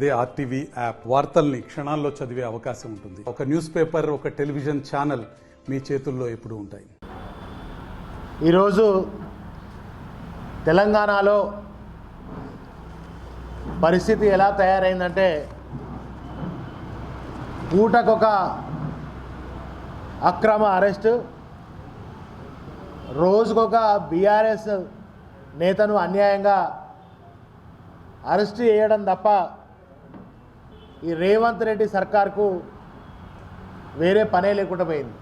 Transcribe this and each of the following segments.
అదే RTV app వార్తల్ని క్షణాల్లో చదివే అవకాశం ఉంటుంది. ఒక న్యూస్ పేపర్, ఒక టెలివిజన్ ఛానల్ మీ చేతుల్లో ఎప్పుడూ ఉంటాయి. ఈరోజు తెలంగాణలో పరిస్థితి ఎలా తయారైందంటే పూటకొక అక్రమ అరెస్టు, రోజుకొక బీఆర్ఎస్ నేతను అన్యాయంగా అరెస్ట్ చేయడం తప్ప ఈ రేవంత్ రెడ్డి సర్కార్కు వేరే పనే లేకుండా పోయింది.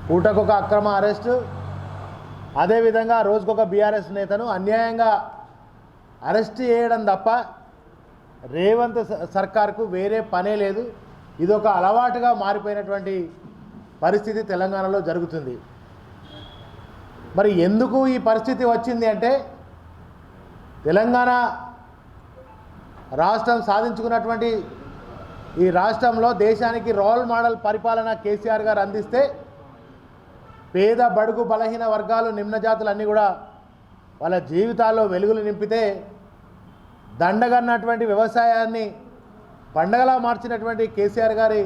పూటకొక అక్రమ అరెస్టు, అదేవిధంగా రోజుకొక బీఆర్ఎస్ నేతను అన్యాయంగా అరెస్ట్ చేయడం తప్ప రేవంత్ సర్కార్కు వేరే పనే లేదు. ఇదొక అలవాటుగా మారిపోయినటువంటి పరిస్థితి తెలంగాణలో జరుగుతుంది. మరి ఎందుకు ఈ పరిస్థితి వచ్చింది అంటే, తెలంగాణ రాష్ట్రం సాధించుకున్నటువంటి ఈ రాష్ట్రంలో దేశానికి రోల్ మోడల్ పరిపాలన కేసీఆర్ గారు అందిస్తే పేద బడుగు బలహీన వర్గాలు నిమ్నజాతులన్నీ కూడా వాళ్ళ జీవితాల్లో వెలుగులు నింపితే, దండగన్నటువంటి వ్యవసాయాన్ని పండగలా మార్చినటువంటి కేసీఆర్ గారి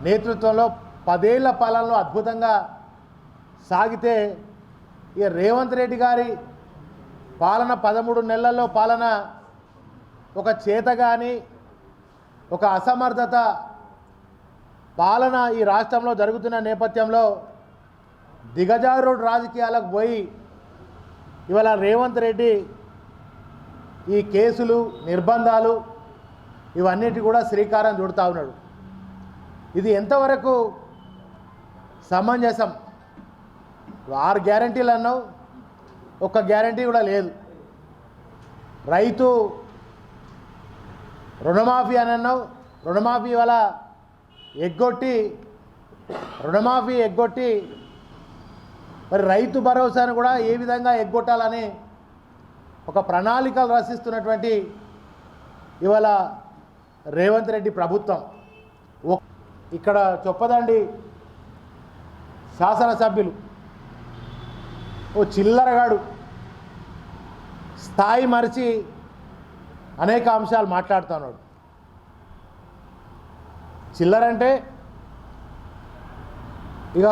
నేతృత్వంలో 10 ఏళ్ల పాలనలో అద్భుతంగా సాగితే, ఇక రేవంత్ రెడ్డి గారి పాలన 13 నెలల్లో పాలన ఒక చేతగాని, ఒక అసమర్థత పాలన ఈ రాష్ట్రంలో జరుగుతున్న నేపథ్యంలో దిగజారుడు రాజకీయాలకు పోయి ఇవాళ రేవంత్ రెడ్డి ఈ కేసులు, నిర్బంధాలు ఇవన్నిటి కూడా శ్రీకారం చుడుతూ ఉన్నాడు. ఇది ఎంతవరకు సమంజసం? 6 గ్యారంటీలు అన్నావు, ఒక్క గ్యారంటీ కూడా లేదు. రైతు రుణమాఫీ అని అన్నావు, రుణమాఫీ వల్ల రుణమాఫీ ఎగ్గొట్టి మరి రైతు భరోసాను కూడా ఏ విధంగా ఎగ్గొట్టాలని ఒక ప్రణాళికలు రచిస్తున్నటువంటి ఇవాళ రేవంత్ రెడ్డి ప్రభుత్వం. ఇక్కడ చొప్పదండి శాసనసభ్యులు ఓ చిల్లరగాడు స్థాయి మరిచి అనేక అంశాలు మాట్లాడుతున్నాడు. చిల్లరంటే ఇక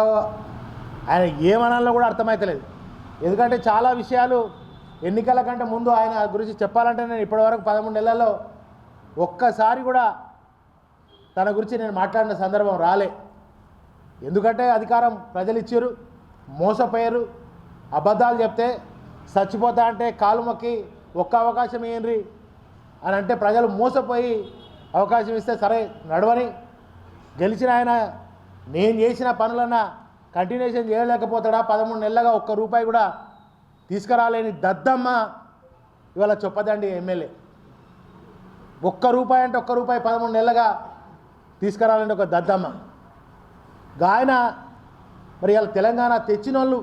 ఆయన ఏమనాలో కూడా అర్థమవుతలేదు. ఎందుకంటే చాలా విషయాలు ఎన్నికల కంటే ముందు ఆయన గురించి చెప్పాలంటే నేను ఇప్పటివరకు 13 నెలల్లో ఒక్కసారి కూడా తన గురించి నేను మాట్లాడిన సందర్భం రాలే. ఎందుకంటే అధికారం ప్రజలు ఇచ్చారు, మోసపోయారు, అబద్ధాలు చెప్తే చచ్చిపోతా అంటే కాలు మొక్కి ఒక్క అవకాశం ఇయ్యండి అని అంటే ప్రజలు మోసపోయి అవకాశం ఇస్తే సరే నడవని గెలిచిన ఆయన నేను చేసిన పనులన్నా కంటిన్యూషన్ చేయలేకపోతాడా? 13 నెలలుగా ఒక్క రూపాయి కూడా తీసుకురాలేని దద్దమ్మ ఇవాళ చొప్పదండి ఎమ్మెల్యే. ఒక్క రూపాయి అంటే ఒక్క రూపాయి 13 నెలలుగా తీసుకురాలంటే ఒక దద్దమ్మ గాయన. మరి ఇవాళ తెలంగాణ తెచ్చిన వాళ్ళు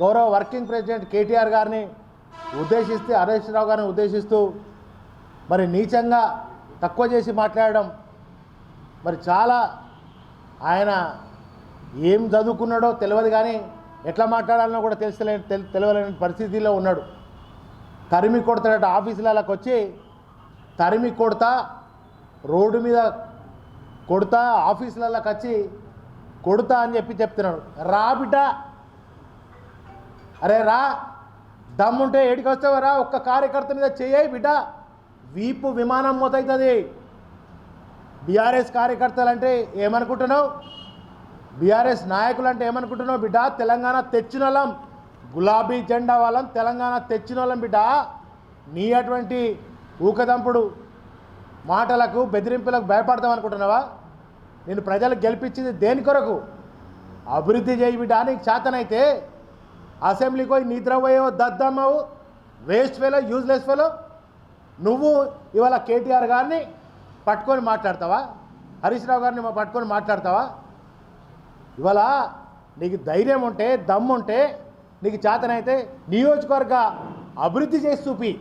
గౌరవ వర్కింగ్ ప్రెసిడెంట్ కేటీఆర్ గారిని ఉద్దేశిస్తే, హరీష్ రావు గారిని ఉద్దేశిస్తూ మరి నీచంగా తక్కువ చేసి మాట్లాడడం, మరి చాలా ఆయన ఏం చదువుకున్నాడో తెలియదు కానీ ఎట్లా మాట్లాడాలనో కూడా తెలియలేని పరిస్థితిలో ఉన్నాడు. తరిమి కొడతాడట, ఆఫీసులకు వచ్చి తరిమి కొడతా, రోడ్డు మీద కొడతా, ఆఫీసులకు వచ్చి కొడతా అని చెప్తున్నాడు. రా బిడ్డ, అరే రా, దమ్ముంటే ఏడికి వస్తావరా, ఒక్క కార్యకర్త మీద చేయి బిడ్డ, వీపు విమానం మొదలవుతుంది. బీఆర్ఎస్ కార్యకర్తలు అంటే ఏమనుకుంటున్నావు? బీఆర్ఎస్ నాయకులు అంటే ఏమనుకుంటున్నావు బిడ్డ? తెలంగాణ తెచ్చిన వాళ్ళం, గులాబీ జెండా వాళ్ళం, తెలంగాణ తెచ్చిన వాళ్ళం బిడ్డ. నీ అటువంటి ఊకదంపుడు మాటలకు, బెదిరింపులకు భయపడతాం అనుకుంటున్నావా? నేను ప్రజలు గెలిపించింది దేని కొరకు? అభివృద్ధి చేయి బిడ్డ. నీకు చేతనైతే అసెంబ్లీకి పోయి నిద్రపోయేవో దద్దమ్మవు, వేస్ట్ ఫెలో, యూజ్లెస్ ఫెలో. నువ్వు ఇవాళ కేటీఆర్ గారిని పట్టుకొని మాట్లాడతావా? హరీష్ రావు గారిని పట్టుకొని మాట్లాడతావా? ఇవాళ నీకు ధైర్యం ఉంటే, దమ్ముంటే, నీకు చేతనైతే నియోజకవర్గ అభివృద్ధి చేసి చూపి.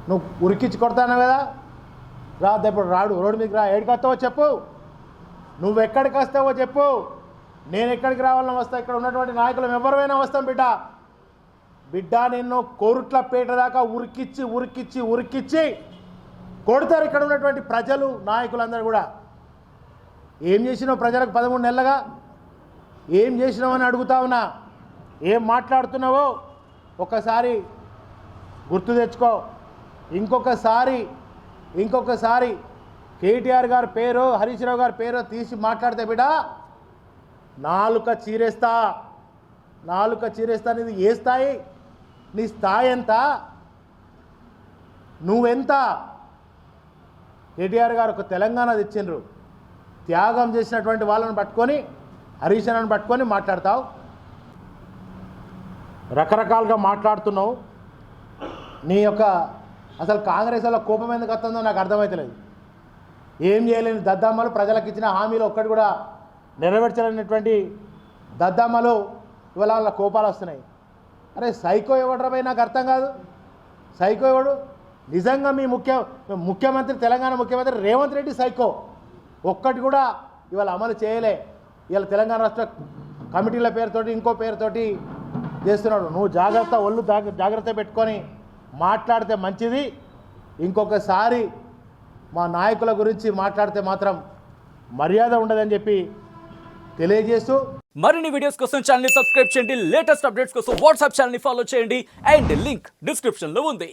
నువ్వు ఉరికించి కొడతావు కదా, ఇప్పుడు రోడ్డు మీకు రా, ఎక్కడికి వస్తావో చెప్పు, నువ్వు ఎక్కడికి వస్తావో చెప్పు, నేను ఎక్కడికి రావాలని వస్తా. ఇక్కడ ఉన్నటువంటి నాయకులు ఎవరైనా వస్తాం బిడ్డ. బిడ్డ నిన్ను కోరుట్లపేట దాకా ఉరికిచ్చి కొడతారు ఇక్కడ ఉన్నటువంటి ప్రజలు నాయకులందరూ కూడా. ఏం చేసినావు ప్రజలకు 13 నెలలుగా? ఏం చేసినావని అడుగుతా ఉన్నా. ఏం మాట్లాడుతున్నావో ఒకసారి గుర్తు తెచ్చుకో. ఇంకొకసారి కేటీఆర్ గారి పేరు, హరీష్ రావు గారి పేరు తీసి మాట్లాడితే బిడ్డ నాలుక చీరేస్తా. నీది ఏ స్థాయి? నీ స్థాయి ఎంత? నువ్వెంత? కేటీఆర్ గారు ఒక తెలంగాణ తెచ్చిండ్రు. త్యాగం చేసినటువంటి వాళ్ళని పట్టుకొని, హరీష్ రావుని పట్టుకొని మాట్లాడతావు. రకరకాలుగా మాట్లాడుతున్నావు. నీ యొక్క అసలు కాంగ్రెస్ వల్ల కోపం ఎందుకు వస్తుందో నాకు అర్థమవుతలేదు. ఏం చేయలేని దద్దమ్మలు, ప్రజలకు ఇచ్చిన హామీలు ఒక్కటి కూడా నెరవేర్చలేనటువంటి దద్దమ్మలు ఇవాళ వాళ్ళ కోపాలు వస్తున్నాయి. అరే సైకో ఎవడరా భయ్? నాకు అర్థం కాదు. సైకో ఎవడు? నిజంగా మీ ముఖ్యమంత్రి, తెలంగాణ ముఖ్యమంత్రి రేవంత్ రెడ్డి సైకో. ఒక్కటి కూడా ఇవాళ అమలు చేయలే. ఇవాళ తెలంగాణ రాష్ట్ర కమిటీల పేరుతోటి, ఇంకో పేరుతోటి చేస్తున్నాడు. నువ్వు జాగ్రత్త పెట్టుకొని మాట్లాడితే మంచిది. ఇంకొకసారి మా నాయకుల గురించి మాట్లాడితే మాత్రం మర్యాద ఉండదని చెప్పి తెలియజేస్తూ, మరిన్ని వీడియోస్ కోసం ఛానల్ ని సబ్స్క్రైబ్ చేయండి. లేటెస్ట్ అప్డేట్స్ కోసం వాట్సాప్ ఛానల్ ని ఫాలో చేయండి. అండ్ లింక్ డిస్క్రిప్షన్ లో ఉంది.